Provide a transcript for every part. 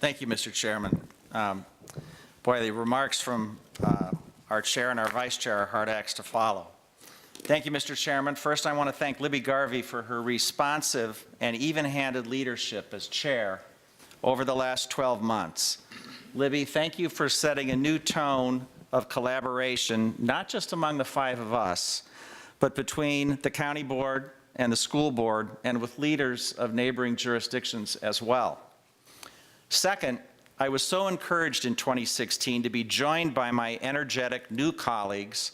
Thank you, Mr. Chairman. Boy, the remarks from our chair and our vice chair are hard acts to follow. Thank you, Mr. Chairman. First, I want to thank Libby Garvey for her responsive and even-handed leadership as chair over the last 12 months. Libby, thank you for setting a new tone of collaboration, not just among the five of us, but between the county board and the school board and with leaders of neighboring jurisdictions as well. Second, I was so encouraged in 2016 to be joined by my energetic new colleagues,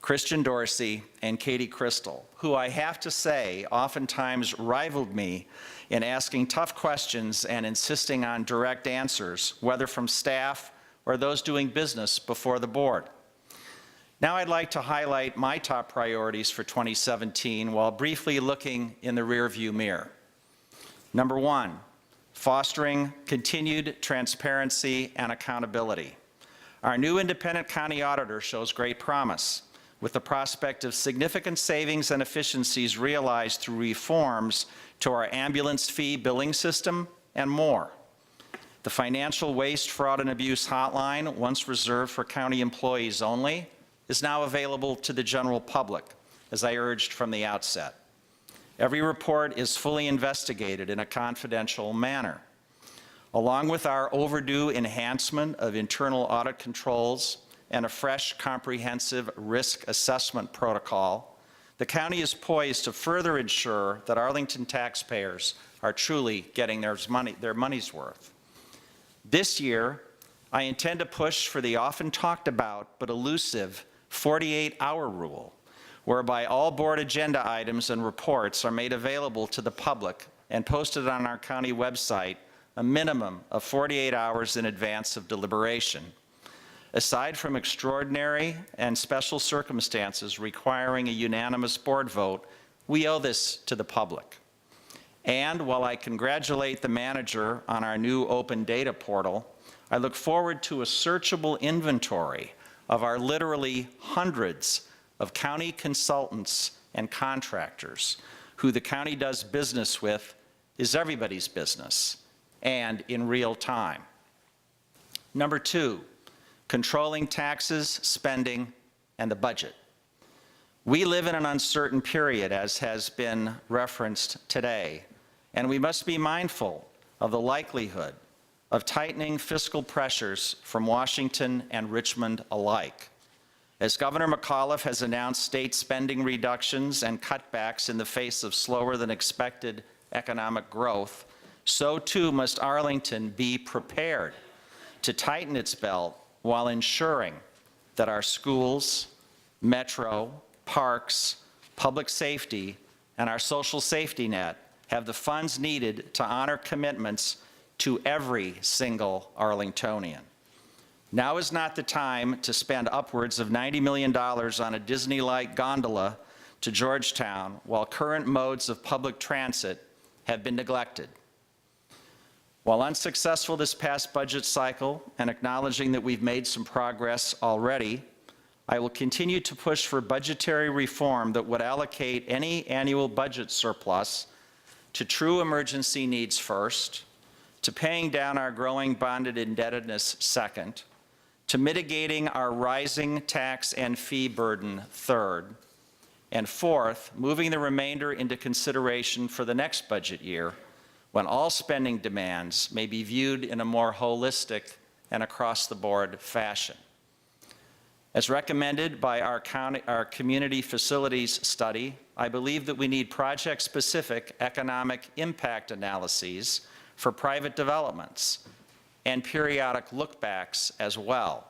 Christian Dorsey and Katie Crystal, who I have to say oftentimes rivaled me in asking tough questions and insisting on direct answers, whether from staff or those doing business before the board. Now I'd like to highlight my top priorities for 2017 while briefly looking in the rearview mirror. Number one, fostering continued transparency and accountability. Our new independent county auditor shows great promise, with the prospect of significant savings and efficiencies realized through reforms to our ambulance fee billing system and more. The Financial Waste, Fraud, and Abuse Hotline, once reserved for county employees only, is now available to the general public, as I urged from the outset. Every report is fully investigated in a confidential manner. Along with our overdue enhancement of internal audit controls and a fresh, comprehensive risk assessment protocol, the county is poised to further ensure that Arlington taxpayers are truly getting their money's worth. This year, I intend to push for the often talked about but elusive 48-hour rule, whereby all board agenda items and reports are made available to the public and posted on our county website a minimum of 48 hours in advance of deliberation. Aside from extraordinary and special circumstances requiring a unanimous board vote, we owe this to the public. And while I congratulate the manager on our new open data portal, I look forward to a searchable inventory of our literally hundreds of county consultants and contractors who the county does business with is everybody's business and in real time. Number two, controlling taxes, spending, and the budget. We live in an uncertain period, as has been referenced today, and we must be mindful of the likelihood of tightening fiscal pressures from Washington and Richmond alike. As Governor McAuliffe has announced state spending reductions and cutbacks in the face of slower than expected economic growth, so too must Arlington be prepared to tighten its belt while ensuring that our schools, metro, parks, public safety, and our social safety net have the funds needed to honor commitments to every single Arlingtonian. Now is not the time to spend upwards of $90 million on a Disney-like gondola to Georgetown while current modes of public transit have been neglected. While unsuccessful this past budget cycle and acknowledging that we've made some progress already, I will continue to push for budgetary reform that would allocate any annual budget surplus to true emergency needs first, to paying down our growing bonded indebtedness second, to mitigating our rising tax and fee burden third, and fourth, moving the remainder into consideration for the next budget year, when all spending demands may be viewed in a more holistic and across-the-board fashion. As recommended by our community facilities study, I believe that we need project-specific economic impact analyses for private developments and periodic look-backs as well.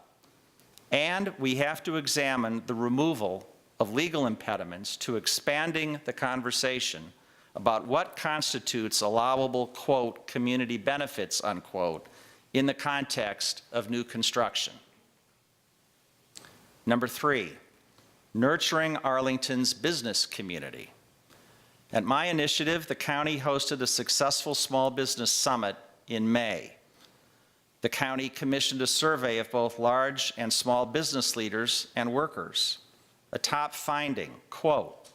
And we have to examine the removal of legal impediments to expanding the conversation about what constitutes allowable, quote, community benefits, unquote, in the context of new construction. Number three, nurturing Arlington's business community. At my initiative, the county hosted a successful small business summit in May. The county commissioned a survey of both large and small business leaders and workers. A top finding, quote,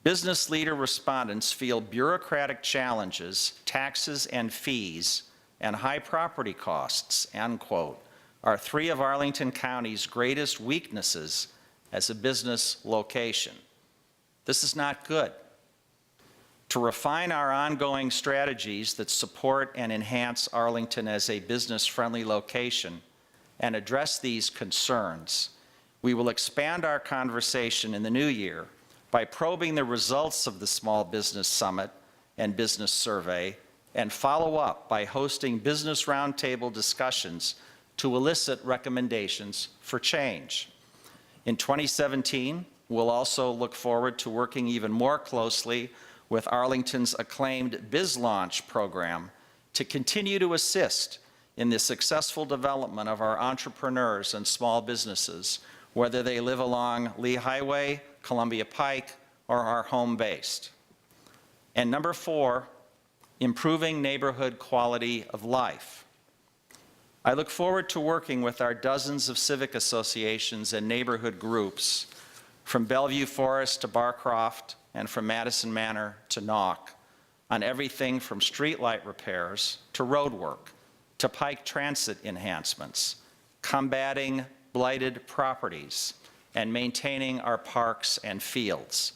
business leader respondents feel bureaucratic challenges, taxes, and fees and high property costs, end quote, are three of Arlington County's greatest weaknesses as a business location. This is not good. To refine our ongoing strategies that support and enhance Arlington as a business-friendly location and address these concerns, we will expand our conversation in the new year by probing the results of the Small Business Summit and Business Survey, and follow up by hosting business roundtable discussions to elicit recommendations for change. In 2017, we'll also look forward to working even more closely with Arlington's acclaimed Biz Launch program to continue to assist in the successful development of our entrepreneurs and small businesses, whether they live along Lee Highway, Columbia Pike, or are home-based. And number 4, improving neighborhood quality of life. I look forward to working with our dozens of civic associations and neighborhood groups, from Bellevue Forest to Barcroft and from Madison Manor to Knock, on everything from streetlight repairs to road work to Pike Transit enhancements, combating blighted properties, and maintaining our parks and fields.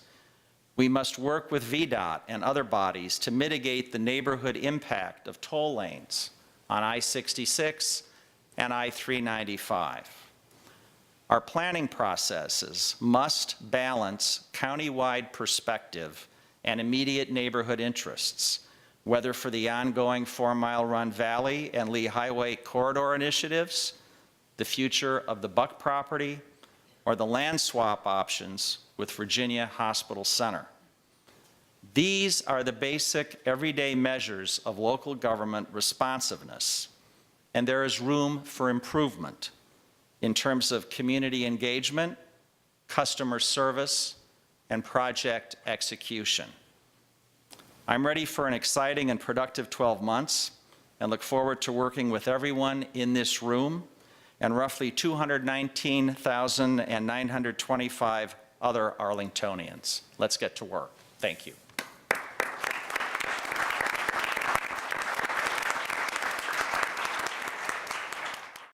We must work with VDOT and other bodies to mitigate the neighborhood impact of toll lanes on I-66 and I-395. Our planning processes must balance county-wide perspective and immediate neighborhood interests, whether for the ongoing 4 Mile Run Valley and Lee Highway corridor initiatives, the future of the Buck property, or the land swap options with Virginia Hospital Center. These are the basic everyday measures of local government responsiveness, and there is room for improvement in terms of community engagement, customer service, and project execution. I'm ready for an exciting and productive 12 months and look forward to working with everyone in this room and roughly 219,925 other Arlingtonians. Let's get to work. Thank you.